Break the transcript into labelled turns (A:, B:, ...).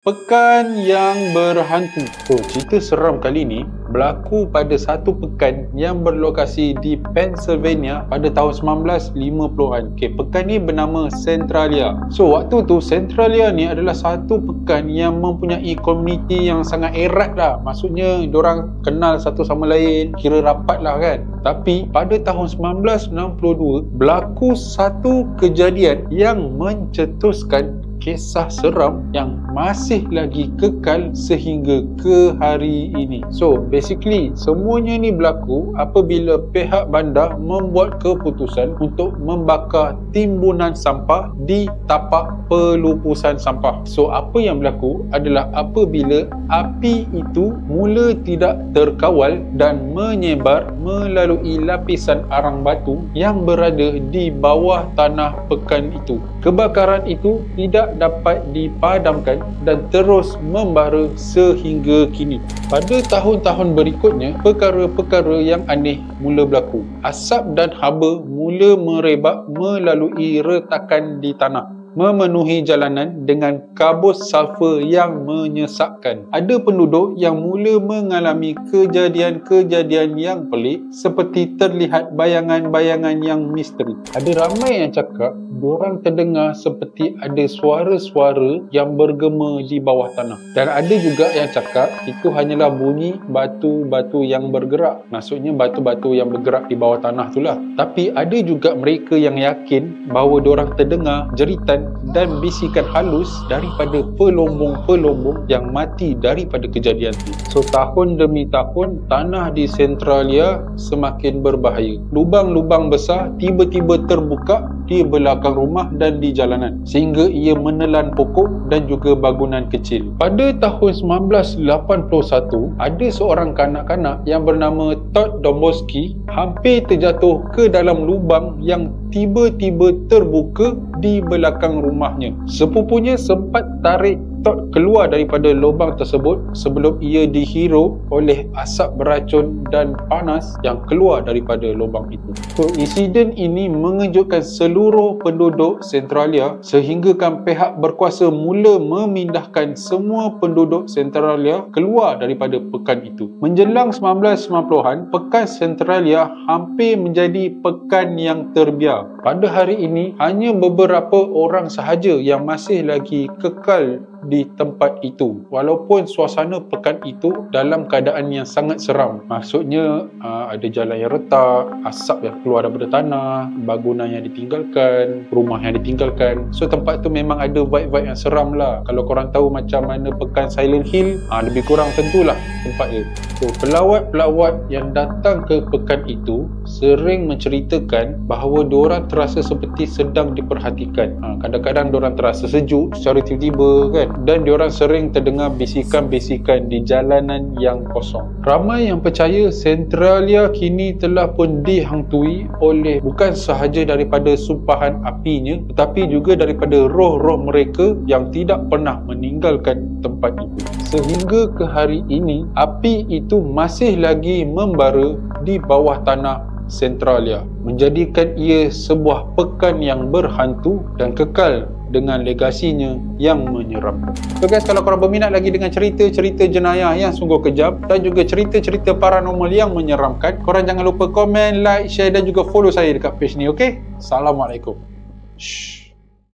A: Pekan yang berhantu. Cerita seram kali ni berlaku pada satu pekan yang berlokasi di Pennsylvania pada tahun 1950-an. Pekan ni bernama Centralia. Waktu tu Centralia ni adalah satu pekan yang mempunyai komuniti yang sangat erat lah. Maksudnya diorang kenal satu sama lain, kira rapat lah kan. Tapi pada tahun 1962 berlaku satu kejadian yang mencetuskan kisah seram yang masih lagi kekal sehingga ke hari ini. Basically semuanya ni berlaku apabila pihak bandar membuat keputusan untuk membakar timbunan sampah di tapak pelupusan sampah. Apa yang berlaku adalah apabila api itu mula tidak terkawal dan menyebar melalui lapisan arang batu yang berada di bawah tanah pekan itu. Kebakaran itu tidak dapat dipadamkan dan terus membara sehingga kini. Pada tahun-tahun berikutnya, perkara-perkara yang aneh mula berlaku. Asap dan haba mula merebak melalui retakan di tanah, memenuhi jalanan dengan kabus sulfur yang menyesakkan. Ada penduduk yang mula mengalami kejadian-kejadian yang pelik seperti terlihat bayangan-bayangan yang misteri. Ada ramai yang cakap diorang terdengar seperti ada suara-suara yang bergema di bawah tanah. Dan ada juga yang cakap itu hanyalah bunyi batu-batu yang bergerak. Maksudnya batu-batu yang bergerak di bawah tanah itulah. Tapi ada juga mereka yang yakin bahawa diorang terdengar jeritan dan bisikan halus daripada pelombong-pelombong yang mati daripada kejadian itu. Tahun demi tahun, tanah di Centralia semakin berbahaya. Lubang-lubang besar tiba-tiba terbuka di belakang rumah dan di jalanan sehingga ia menelan pokok dan juga bangunan kecil. Pada tahun 1981, ada seorang kanak-kanak yang bernama Todd Domboski hampir terjatuh ke dalam lubang yang tiba-tiba terbuka di belakang rumahnya. Sepupunya sempat tarik Todd keluar daripada lubang tersebut sebelum ia dihirup oleh asap beracun dan panas yang keluar daripada lubang itu. Insiden ini mengejutkan seluruh penduduk Centralia sehinggakan pihak berkuasa mula memindahkan semua penduduk Centralia keluar daripada pekan itu. Menjelang 1990-an, pekan Centralia hampir menjadi pekan yang terbiar. Pada hari ini, hanya beberapa orang sahaja yang masih lagi kekal di tempat itu, walaupun suasana pekan itu dalam keadaan yang sangat seram. Maksudnya ada jalan yang retak, asap yang keluar daripada tanah, bangunan yang ditinggalkan, rumah yang ditinggalkan. Tempat tu memang ada vibe-vibe yang seram lah. Kalau korang tahu macam mana pekan Silent Hill, lebih kurang tentulah tempat dia. Pelawat-pelawat yang datang ke pekan itu sering menceritakan bahawa diorang terasa seperti sedang diperhatikan. Kadang-kadang diorang terasa sejuk secara tiba-tiba kan, dan diorang sering terdengar bisikan-bisikan di jalanan yang kosong. Ramai yang percaya Centralia kini telah pun dihantui oleh bukan sahaja daripada sumpahan apinya, tetapi juga daripada roh-roh mereka yang tidak pernah meninggalkan tempat itu. Sehingga ke hari ini, api itu masih lagi membara di bawah tanah Centralia, menjadikan ia sebuah pekan yang berhantu dan kekal dengan legasinya yang menyeramkan. Guys, kalau korang berminat lagi dengan cerita-cerita jenayah yang sungguh kejam dan juga cerita-cerita paranormal yang menyeramkan, korang jangan lupa komen, like, share dan juga follow saya dekat page ni, okey? Assalamualaikum.